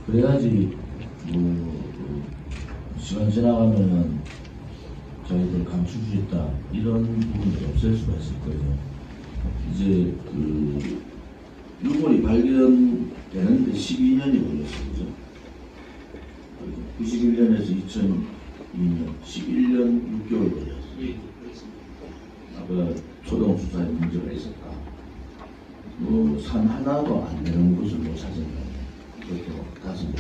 그래야지 시간 지나가면은 저희들 감출 수 있다 이런 부분이 없앨 수가 있을 거예요. 이제 그 유골이 발견되는데 12년이 걸렸어요. 그죠? 91년에서 2002년 11년 6개월 걸렸어요. 예, 그렇습니다. 아까 초동 수사에 문제가 있었다. 산 하나도 안 되는 것을 찾았는데 그것도 5명을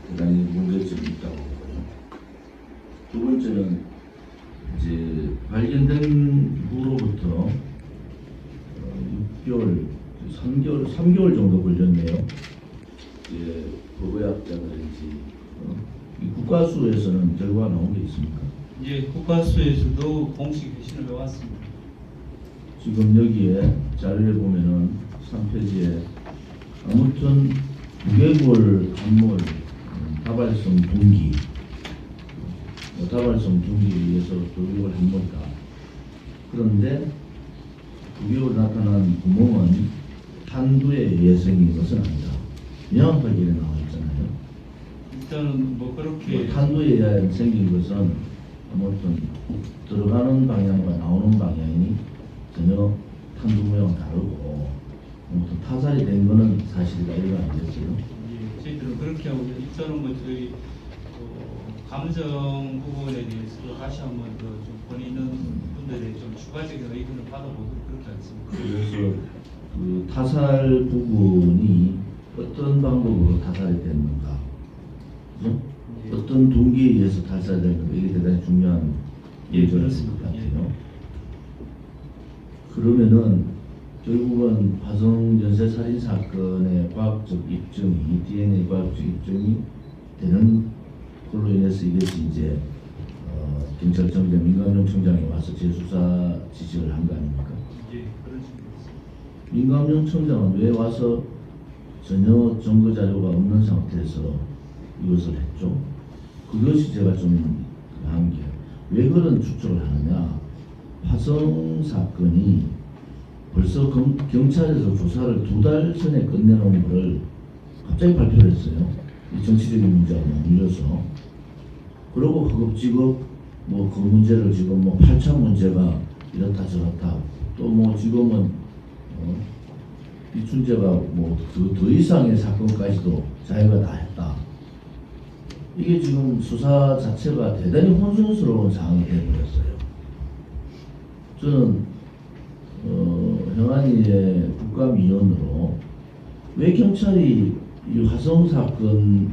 대단히 문제점이 있다고 보고요. 두 번째는 이제 발견된 후로부터 6개월, 3개월 정도 걸렸네요. 이제 법의학자들인지 이 국가수에서는 결과가 나온 게 있습니까? 예, 국가수에서도 공식 회신을 해왔습니다. 지금 여기에 자료에 보면은 3페이지에 아무튼 두개골 함몰 다발성 둔기 다발성 둔기에 의해서 두개골 함몰이다. 그런데 두개골 나타난 구멍은 탄두에 의해 생긴 것은 아니다. 명확하게 나와 있잖아요. 일단은 뭐 그렇게 탄두에 의해 생긴 것은 아무튼 들어가는 방향과 나오는 방향이 전혀 탄두 모양은 다르고 아무튼 타살이 된 거는 사실이다 이거 아니겠어요? 예, 저희들은 그렇게 하고 일단은 뭐 저희 감정 부분에 대해서 다시 한번 좀 본인은 분들의 좀 추가적인 의견을 받아보도록 그렇게 하겠습니다. 그래서 그 타살 부분이 어떤 방법으로 타살이 됐는가, 그죠? 예. 어떤 동기에 의해서 타살이 됐는가 이게 대단히 중요한 예절일 것 같아요. 그러면은 결국은 화성 연쇄 살인 사건의 과학적 입증이 DNA 과학적 입증이 되는 걸로 인해서 이것이 이제 경찰청장 민감용청장이 와서 재수사 지시를 한 거 아닙니까? 예, 그런 식으로 있습니다. 민감용청장은 왜 와서 전혀 증거 자료가 없는 상태에서 이것을 했죠? 그것이 제가 좀 한 게 왜 그런 추측을 하느냐? 화성 사건이 벌써 경찰에서 조사를 2달 전에 끝내놓은 것을 갑자기 발표를 했어요. 이 정치적인 문제하고 맞물려서. 그리고 허겁지겁 뭐 그 문제를 지금 뭐 8차 문제가 이렇다 저렇다 또 뭐 지금은 이춘재가 뭐 더 이상의 사건까지도 자기가 다 했다. 이게 지금 수사 자체가 대단히 혼선스러운 상황이 되어버렸어요. 저는 형한이의 국감위원으로 왜 경찰이 이 화성 사건을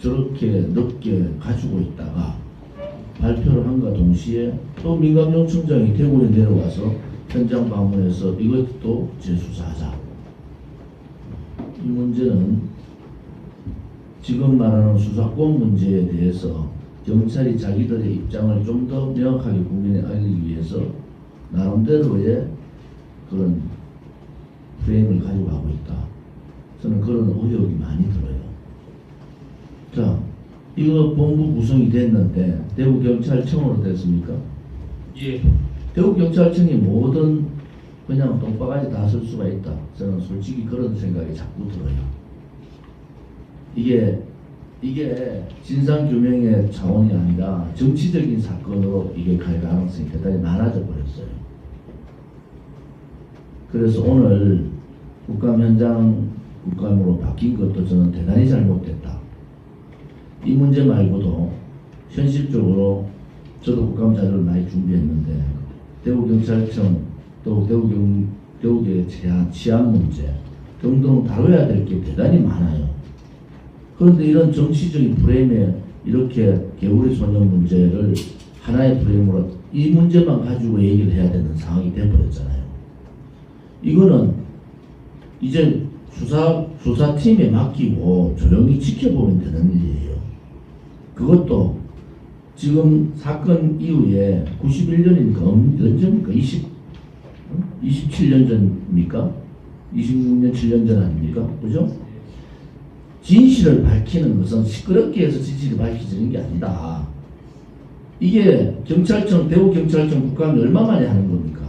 저렇게 늦게 가지고 있다가 발표를 한과 동시에 또 민감용청장이 대구에 내려와서 현장 방문해서 이것도 재수사하자. 이 문제는 지금 말하는 수사권 문제에 대해서 경찰이 자기들의 입장을 좀 더 명확하게 국민에 알리기 위해서 나름대로의 그런 프레임을 가지고 가고 있다. 저는 그런 의혹이 많이 들어요. 자, 이거 본부 구성이 됐는데 대구경찰청으로 됐습니까? 예, 대구경찰청이 뭐든 그냥 똥바가지 다 쓸 수가 있다. 저는 솔직히 그런 생각이 자꾸 들어요. 이게 진상규명의 차원이 아니라 정치적인 사건으로 이게 갈 가능성이 대단히 많아져 버렸어요. 그래서 오늘 국감 현장 국감으로 바뀐 것도 저는 대단히 잘못됐다. 이 문제 말고도 현실적으로 저도 국감 자료를 많이 준비했는데 대구경찰청 또 대구의 치안 문제 등등 다뤄야 될 게 대단히 많아요. 그런데 이런 정치적인 프레임에 이렇게 개구리 소년 문제를 하나의 프레임으로 이 문제만 가지고 얘기를 해야 되는 상황이 되어버렸잖아요. 이거는 이제 수사팀에 맡기고 조용히 지켜보면 되는 일이에요. 그것도 지금 사건 이후에 91년이니까 언제입니까? 27년 전입니까? 26년 7년 전 아닙니까? 그죠? 진실을 밝히는 것은 시끄럽게 해서 진실을 밝히는 게 아니다. 이게 경찰청, 대구경찰청 국감이 얼마 만에 하는 겁니까?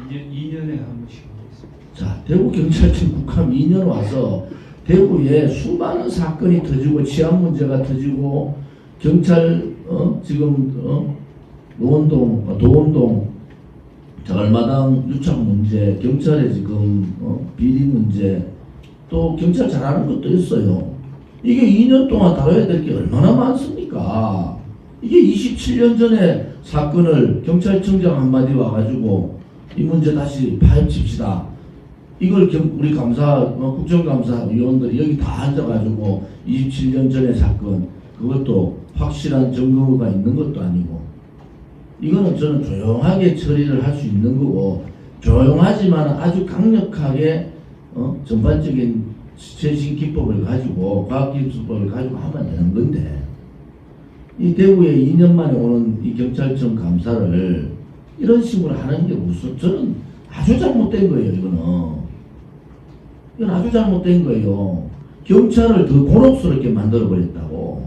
2년에 한 번씩 하고 있습니다. 자, 대구경찰청 국감 2년 와서 대구에 수많은 사건이 터지고 치안 문제가 터지고 경찰 지금 도원동 자갈마당 유착 문제, 경찰의 지금 비리 문제, 또 경찰 잘하는 것도 있어요. 이게 2년 동안 다뤄야 될 게 얼마나 많습니까? 이게 27년 전에 사건을 경찰청장 한마디 와가지고 이 문제 다시 파헤칩시다. 이걸 우리 국정감사위원들이 여기 다 앉아가지고 27년 전의 사건, 그것도 확실한 증거가 있는 것도 아니고, 이거는 저는 조용하게 처리를 할 수 있는 거고, 조용하지만 아주 강력하게 전반적인 최신 기법을 가지고, 과학기술법을 가지고 하면 되는 건데, 이 대구에 2년 만에 오는 이 경찰청 감사를 이런 식으로 하는 게 무슨, 저는 아주 잘못된 거예요, 이건 아주 잘못된 거예요. 경찰을 더 곤혹스럽게 만들어버렸다고.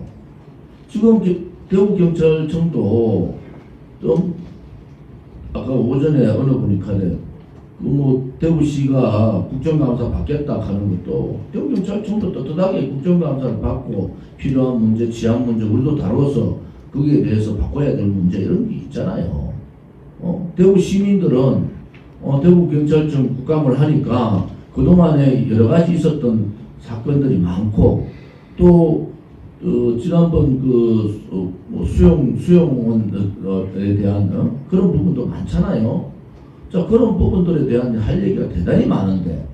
지금 대구경찰청도 좀 아까 오전에 어느 분이 카네 대구시가 국정감사 받겠다 하는 것도 대구경찰청도 떳떳하게 국정감사를 받고 필요한 문제, 치안 문제 우리도 다뤄서 거기에 대해서 바꿔야 될 문제 이런 게 있잖아요. 대구 시민들은 대구경찰청 국감을 하니까 그동안에 여러 가지 있었던 사건들이 많고 또 지난번 수용원에 대한 그런 부분도 많잖아요. 자, 그런 부분들에 대한 할 얘기가 대단히 많은데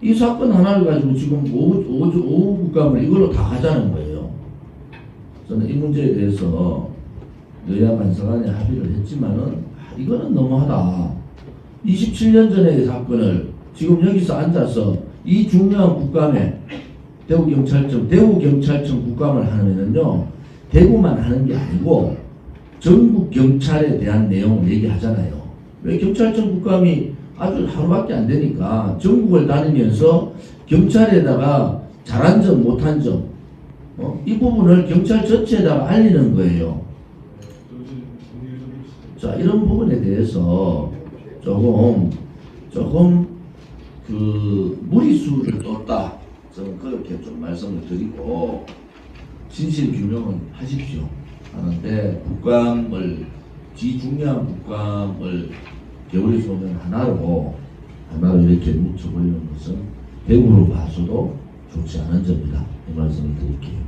이 사건 하나를 가지고 지금 오후 국감을 이걸로 다 하자는 거예요. 저는 이 문제에 대해서 여야 간사간에 합의를 했지만은 이거는 너무하다. 27년 전의 사건을 지금 여기서 앉아서 이 중요한 국감에 대구경찰청 국감을 하면은요, 대구만 하는 게 아니고 전국 경찰에 대한 내용을 얘기하잖아요. 왜 경찰청 국감이 아주 하루밖에 안 되니까 전국을 다니면서 경찰에다가 잘한 점, 못한 점, 이 부분을 경찰 전체에다가 알리는 거예요. 자, 이런 부분에 대해서 조금 무리수를 뒀다. 저는 그렇게 좀 말씀을 드리고 진실 규명은 하십시오. 하는데 중요한 국감을 개울의 소년 하나로 이렇게 묻혀보려는 것은 대구로 봐서도 좋지 않은 점이다. 이 말씀을 드릴게요.